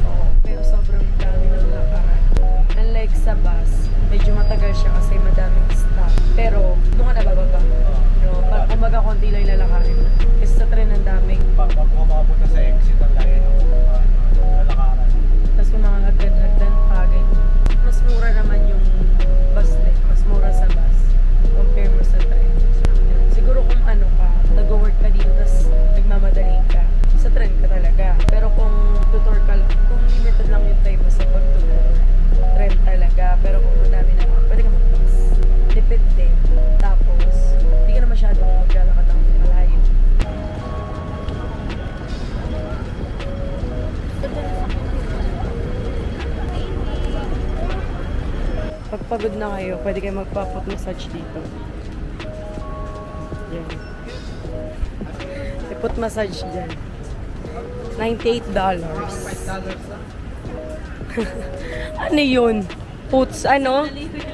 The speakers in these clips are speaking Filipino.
Oo, pero sobrang dami ng lakaran. Unlike sa bus, medyo matagal siya kasi madaming stop. Pero, doon ka nabababa. No? Pag kumbaga konti lang lalakarin. Kasi sa tren ang daming. Pag makapunta sa exit ang layo ng lalakaran. Tapos yung mga hagdan-hagdan pa, ganyan. Mas mura naman yung bus din. Mas mura sa bus. Compare mo sa tren. Siguro kung ano ka, nag-work ka dito, tapos nagmamadali ka, sa tren ka talaga. Pero kung tutor ka lang, kung limited lang yung time mo sa pag-tutor, tren talaga. Pero kung madami naman, pwede ka mag-bus. Tipid din. Tapos, hindi ka na masyadong maglalakad ng malayo. Pag pagod na kayo, pwede kayo magpa-foot massage dito. Yan. May foot massage dyan. $98. Ano yun? Foots, ano?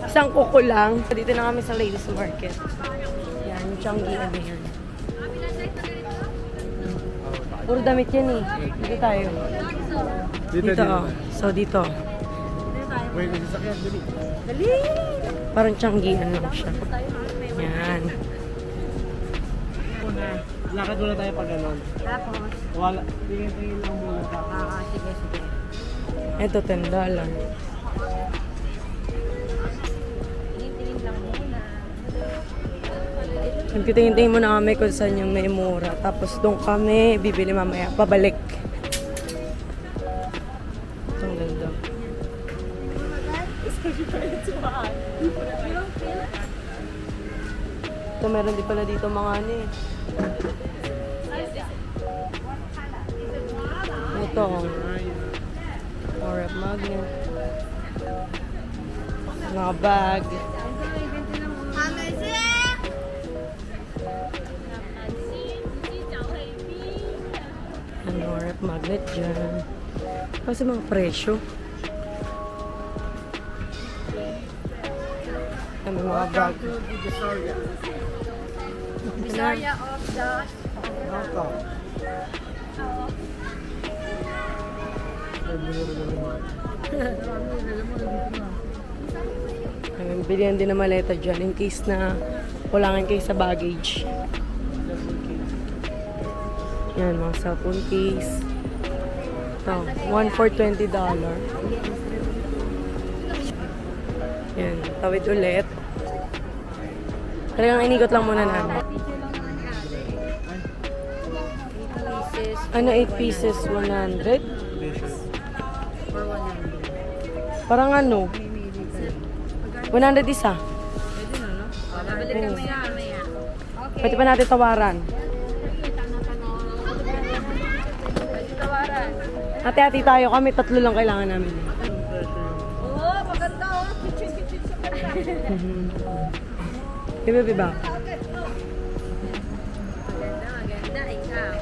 Isang kuko lang. Dito na kami sa ladies market. Yan, yung Changi, ano yun. Puro damit yan eh. Dito tayo. Dito. Oh. So, dito. Wait, may sasakyan, dali. Parang Changian lang siya. Yan. Lakad muna tayo pag ganon. Tapos, Wala. Tingin-tingin lang muna tayo. sige, sige. Ito, $10. Tingin-tingin lang muna. Nagtitingin-tingin muna kami kung saan yung may mura. Tapos doon kami bibili mamaya. Pabalik. Ito ang ganda. Ito meron din pala dito mga ano eh. Ito. Orep magnet. Mga bag. Ano, orep magnet dyan. Kasi mga presyo. May mga bag. Visoria of the... Bilihan din na maleta dyan in case na kulangan kayo sa baggage. Yan, mga cellphone case. Ito, one for $20. Yan, tawid ulit. Talagang inigot lang muna namin. Ano, 8 pieces, 100? Parang ano? 100 isa. Babalik ka maya. Pwede pa natin tawaran. Hati-hati tayo kami, tatlo lang kailangan namin. Oo, maganda oh. Kitchen sa kanya. Diba, diba? Maganda, ikaw.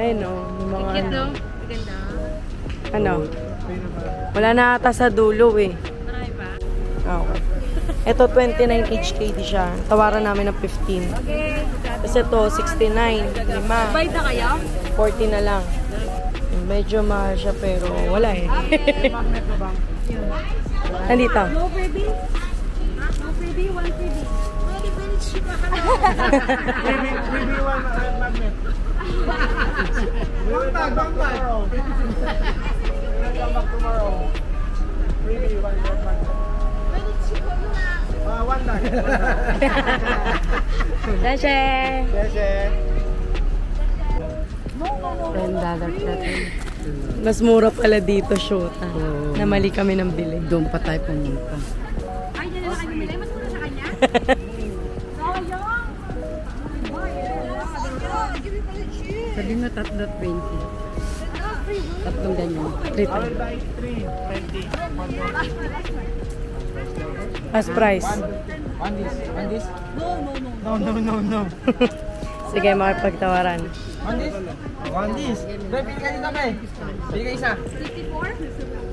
Ayun o, yung mga Cute, ano. no? Maganda. Ano? Wala na ata sa dulo eh. Marami pa? Okay. Ito 29 HKD siya. Tawaran namin ng 15. Okay. Tapos ito 69, 5. Bayad na kayo? 40 na lang. Medyo mahal siya pero wala eh. Nandito. No freebie? No freebie, one freebie. Very cheap. Maybe one magnet. We will come back tomorrow. We will come back tomorrow. Maybe one magnet. One bag. Dashe! $10 natin. Mas mura pala dito, Shota. Na mali kami ng bili. Doon pa tayo pumunta. Ay, dyan na kanya nila. Mas muna sa kanya? Sabi mo tatlo 20. Tatlong ganyan. 3 I will buy 3, 20. As price. One this? No. Sige, makipagtawaran. One this? Bili ka dito, be. Bili ka isa.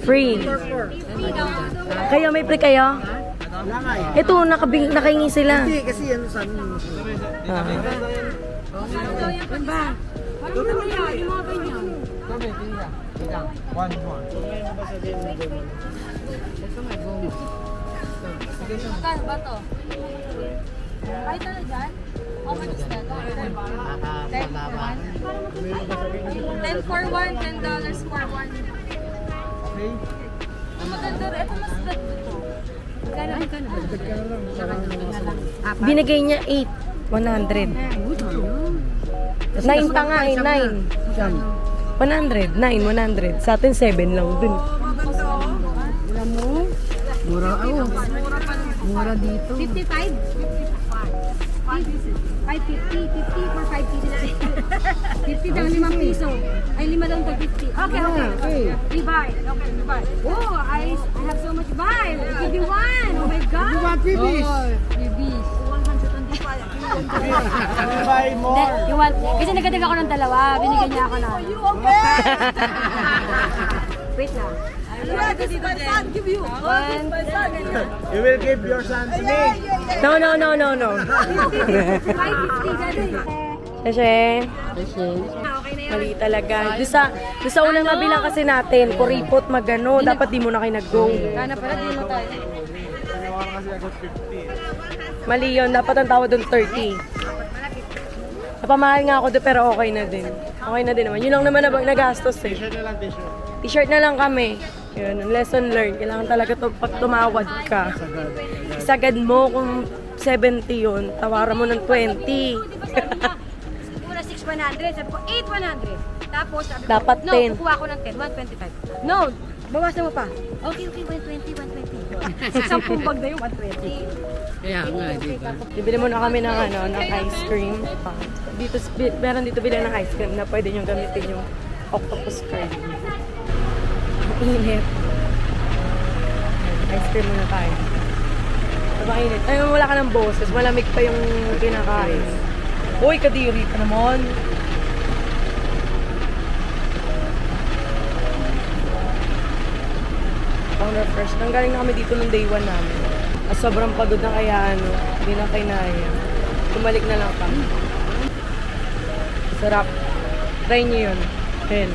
Free. Kayo, may free kayo? Ito, nakahingi sila. Hindi, kasi ano sa amin. Ah. Ano ba? Ano ba yan? Yung mga ganyan. One more. Ito nga, gomo. Magkano ba to? Kahit ano dyan? How much is that? 10 for one, $10 for one. Okay. Ang maganda rin. Ito mas good dito. Ay, kano ba? Binigay niya 8. 100. 9 pa nga eh, 9. 100, 9, 100. Sa atin, 7 lang dun. Alam mo? Mura ako. Mura dito. 55? 550. 50 for 5 pieces. 50 daw, 5 piso. Ay, 5 daw to 50. Okay, okay. We buy. Okay, we buy. Oh, I have so much buy. Give me one. Oh my God. You want freebies? Freebies. 125. You buy more. You want? Kasi nagdadag ako ng dalawa. Binigyan niya ako na. You okay? Wait lang. Yeah, this is my son. Give you. One. You will give your son to me. No, no, no, no, no. 550. Daddy. Kasi, Kasi, Okay na yun. mali talaga. Doon sa unang nabilang kasi natin, kuripot, magano, dapat di mo na kayo nag-go. Kana pala, di mo tayo. Tinawaran kasi agad 50. Mali yun, dapat ang tawad doon 30. Napamahal nga ako doon pero okay na din. Okay na din naman. Yun lang naman na nagastos eh. T-shirt na lang, t-shirt. T-shirt na lang kami. Yun, lesson learned. Kailangan talaga to, pag tumawad ka. Isagad mo kung 70 yun, tawaran mo ng 20. Una 6,100, sabi ko 8,100. Tapos sabi ko, Dapat no, 10. kukuha ko ng 10, 125. No, bawasan mo pa. Okay, okay, 120, 120. 10 bag na yung 120. kaya nga, di ba? Bibili mo na kami ng, ng ice cream. Dito, meron dito bilhin ng ice cream na pwede nyo gamitin yung octopus curd. Ang init. Ice cream muna tayo. Mainit. Ay, wala ka ng boses. Malamig pa yung kinakain. Uy, kadiri pa naman. Pang refresh. Nanggaling na kami dito nung day 1 namin. At sobrang pagod na kaya hindi na kinaya. Tumalik na lang kami. Sarap. Try nyo yun. Ayan.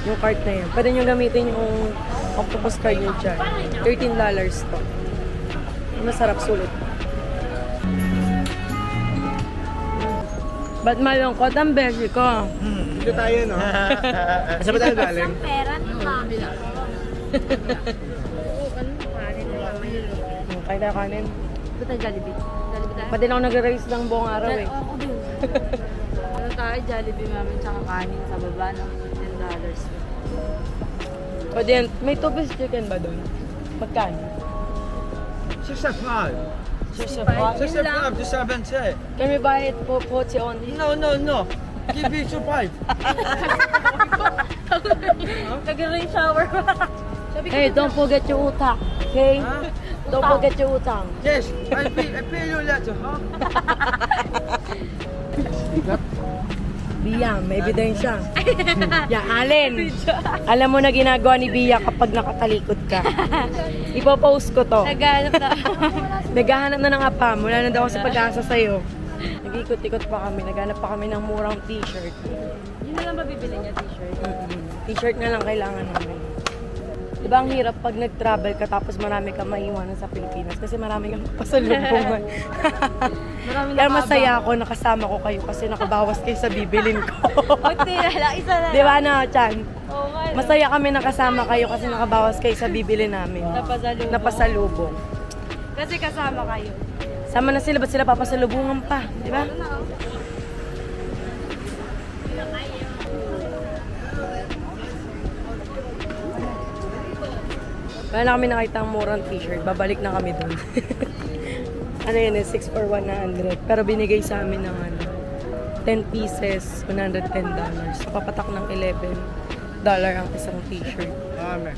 Yung cart na yan. Pwede nyo gamitin yung octopus card nyo dyan. $13 to. Masarap, sulit. Ba't malungkot ang beshi ko? Dito tayo, no? Saan ba tayo galing? Pera, di ba? Kaya tayo kanin. Ito tayo Jollibee. Jollibee tayo? Pwede lang ako nag-race ng buong araw eh. Oo, ako din. Ano tayo, Jollibee namin tsaka kanin sa baba, no? $10. Pwede yan. May 2 piece chicken ba doon? Magkano? 65. 65. 65 to 70. Can we buy it for 40 only? No, no, no. Give me 25. Nag-rain shower. Hey, don't forget your utak. Okay? Don't forget your utang. Yes, I pay you later, huh? Bia, may ebidensya. Yeah, Allen. Alam mo na ginagawa ni Bia kapag nakatalikod ka. Ipopost ko to. Naghanap na. Naghahanap na ng apam. Wala na daw ako sa pag-asa sa'yo. Nag-ikot-ikot pa kami. Naghanap pa kami ng murang t-shirt. Yun na lang ba bibili niya, t-shirt? T-shirt na lang kailangan namin. Diba ang hirap pag nag-travel ka tapos marami kang maiiwanan sa Pilipinas kasi marami kang pasalubungan. Kaya masaya ako nakasama ko kayo kasi nakabawas kayo sa bibilin ko. Buti na lang, isa na. Di ba na, Chan? Oo nga. Masaya kami nakasama kayo kasi nakabawas kayo sa bibili namin. Napasalubong. Napasalubong. Kasi kasama kayo. Sama na sila, ba't sila papasalubungan pa? Di ba? Ano na, oh? Wala na kami nakita ang murang t-shirt. Babalik na kami doon. Ano yun, 6 for 100. Pero binigay sa amin ng 10 pieces, $110. So, papatak ng $11 ang isang t-shirt. Amen.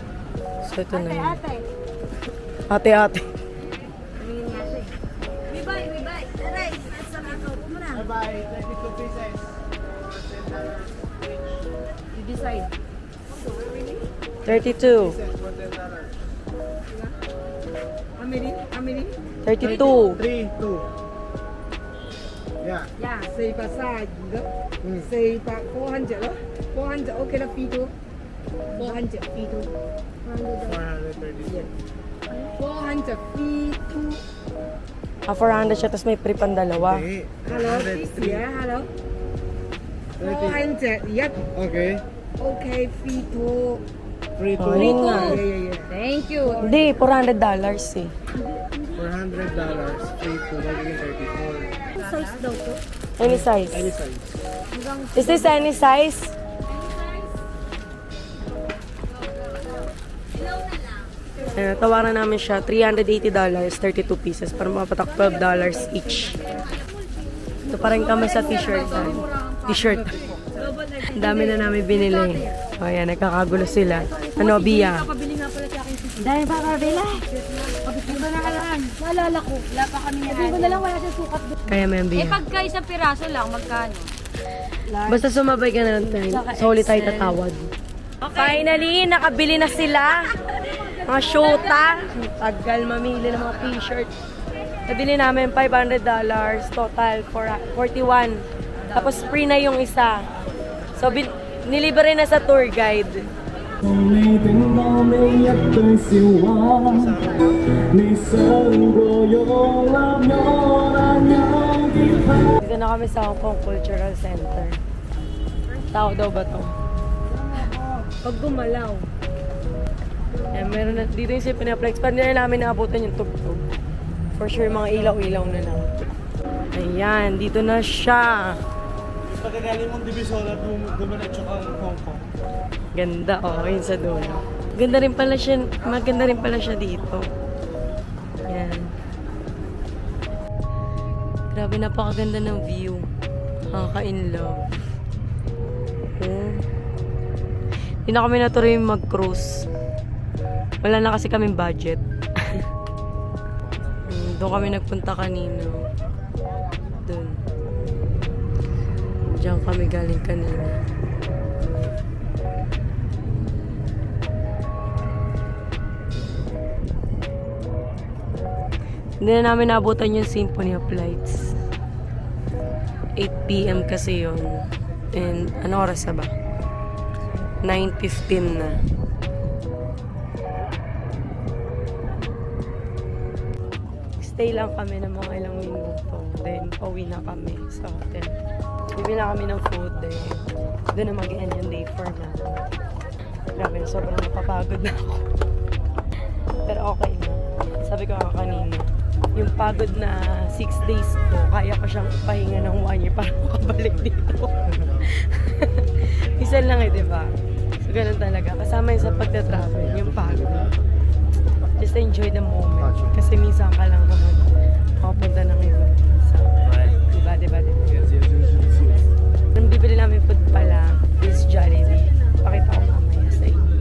So, ito na yun. Ate. Ate-ate. Tumingin nga siya eh. We buy. Aray, nasa mga upo mo na. Bye-bye. 32 pieces. You decide. 32. How many? 32. 3, 2. Yeah. Yeah. Say passage. Say 400 咯，400 OK 啦，fee 2 400 fee 2 430. 400 fee 2 400 siya, tapos may free pang dalawa. Okay. Hello, 103. yeah, hello. 30. 400 yep, Okay. okay fee 2 Free to Oh, yun nga. yeah. Thank you. Hindi, $400 eh. $400. Free to magiging 34. Size daw to. Any size? Any size. Is this any size? Tawaran namin siya, $380, 32 pieces, para mapatak $12 each. Ito pa rin kami sa t-shirt. T-shirt. Ang dami na namin binili. O yan, nagkakagulo sila. Ano, Bia? Dahil pa kabila. Pagkakita na kalaan. Naalala ko. Wala pa kami na. Sabi ko na lang wala siyang sukat doon. Kaya may Bia. Pagka isang piraso lang, magkano? Basta sumabay ka na lang. Sa huli tayo tatawad. Finally, nakabili na sila. Mga shota. Tagal mamili ng mga t-shirt. Nabili namin $500, total for 41. Tapos free na yung isa. So, nilibre na sa tour guide. Dito na kami sa Hong Kong Cultural Center. Tao daw ba to? Pag gumalaw. Yan, meron na, dito yung Cineplex. Pag na namin naabutan yung tugtog. For sure, mga ilaw-ilaw na lang. Ayan, dito na siya. Pagkagaling mong Divisoria, dumiretso kang Hong Kong. Ganda, oh, yun sa dulo. Maganda rin pala siya dito. Yan. Grabe, napakaganda ng view. Nakaka-inlove. Oh. Hindi na kami natuloy mag-cruise. Wala na kasi kaming budget. Doon kami nagpunta kanina. Doon. Diyan kami galing kanina. Hindi na namin naabutan yung Symphony of Lights. 8 PM kasi yun. And ano oras na ba? 9:15 na. Stay lang kami ng mga ilang minuto. Then, pauwi na kami sa hotel. Bibili na kami ng food. Then, doon na mag-end yung day 4 na. Grabe, sobrang napapagod na ako. Pero okay na. Sabi ko nga kanina, yung pagod na 6 days ko, kaya ko siyang pahinga ng 1 year para makabalik dito. Isa lang eh, diba? So, ganun talaga. Kasama yun sa pagta-travel, yung pagod. Just enjoy the moment. Kasi minsan ka lang naman makapunta ng iba. So, diba? Yes. Ang bibili namin food pala is Jollibee. Pakita ko mamaya sa inyo.